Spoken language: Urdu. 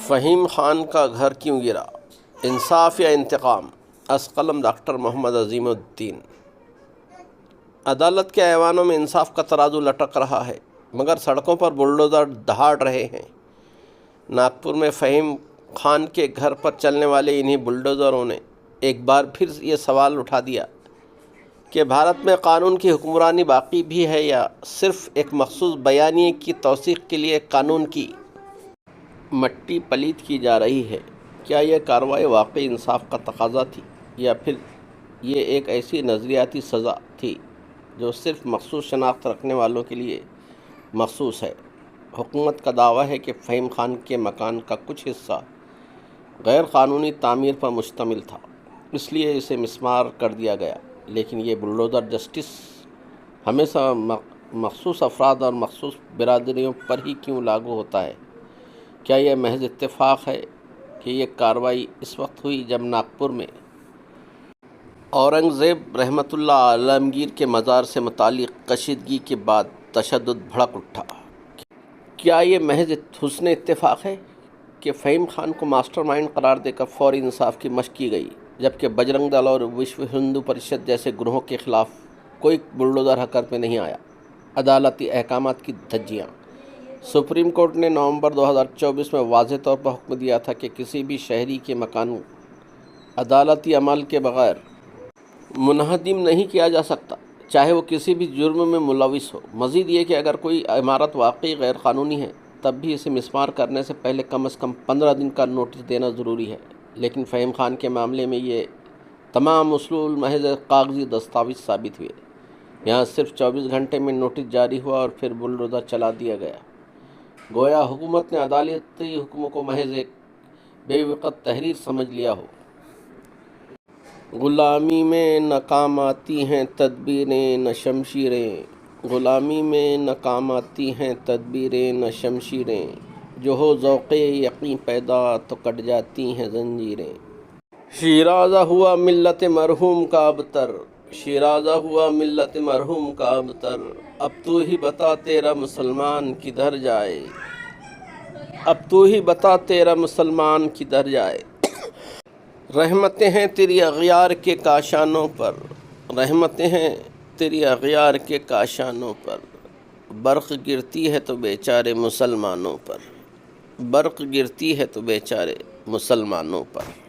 فہیم خان کا گھر کیوں گرا؟ انصاف یا انتقام؟ از قلم ڈاکٹر محمد عظیم الدین۔ عدالت کے ایوانوں میں انصاف کا ترازو لٹک رہا ہے، مگر سڑکوں پر بلڈوزر دہاڑ رہے ہیں۔ ناگپور میں فہیم خان کے گھر پر چلنے والے انہی بلڈوزروں نے ایک بار پھر یہ سوال اٹھا دیا کہ بھارت میں قانون کی حکمرانی باقی بھی ہے یا صرف ایک مخصوص بیانیے کی توثیق کے لیے قانون کی مٹی پلیت کی جا رہی ہے۔ کیا یہ کارروائی واقعی انصاف کا تقاضا تھی یا پھر یہ ایک ایسی نظریاتی سزا تھی جو صرف مخصوص شناخت رکھنے والوں کے لیے مخصوص ہے؟ حکومت کا دعویٰ ہے کہ فہیم خان کے مکان کا کچھ حصہ غیر قانونی تعمیر پر مشتمل تھا، اس لیے اسے مسمار کر دیا گیا، لیکن یہ بلڈوزر جسٹس ہمیشہ مخصوص افراد اور مخصوص برادریوں پر ہی کیوں لاگو ہوتا ہے؟ کیا یہ محض اتفاق ہے کہ یہ کارروائی اس وقت ہوئی جب ناگپور میں اورنگزیب رحمۃ اللہ عالمگیر کے مزار سے متعلق کشیدگی کے بعد تشدد بھڑک اٹھا؟ کیا یہ محض حسن اتفاق ہے کہ فہیم خان کو ماسٹر مائنڈ قرار دے کر فوری انصاف کی مشق کی گئی، جبکہ بجرنگ دل اور وشو ہندو پریشد جیسے گروہوں کے خلاف کوئی بلڈوزر حرکت میں نہیں آیا؟ عدالتی احکامات کی دھجیاں۔ سپریم کورٹ نے نومبر 2024 میں واضح طور پر حکم دیا تھا کہ کسی بھی شہری کے مکان عدالتی عمل کے بغیر منہدم نہیں کیا جا سکتا، چاہے وہ کسی بھی جرم میں ملوث ہو۔ مزید یہ کہ اگر کوئی عمارت واقعی غیر قانونی ہے تب بھی اسے مسمار کرنے سے پہلے کم از کم 15 دن کا نوٹس دینا ضروری ہے، لیکن فہیم خان کے معاملے میں یہ تمام اصول محض کاغذی دستاویز ثابت ہوئے۔ یہاں صرف 24 گھنٹے میں نوٹس جاری ہوا اور پھر بلڈوزر چلا دیا گیا، گویا حکومت نے عدالتی حکم کو محض ایک بے وقت تحریر سمجھ لیا ہو۔ غلامی میں نہ کام آتی ہیں تدبیریں نہ شمشیریں، غلامی میں نہ کام آتی ہیں تدبیریں نہ شمشیریں، جو ہو ذوق یقین پیدا تو کٹ جاتی ہیں زنجیریں۔ شیرازہ ہوا ملت مرحوم کا ابتر، شیرازہ ہوا ملت مرحوم کا ابتر، اب تو ہی بتا تیرا مسلمان کدھر جائے، اب تو ہی بتا تیرا مسلمان کدھر جائے۔ رحمتیں ہیں تیری اغیار کے کاشانوں پر، رحمتیں ہیں تیری اغیار کے کاشانوں پر، برق گرتی ہے تو بیچارے مسلمانوں پر، برق گرتی ہے تو بیچارے مسلمانوں پر۔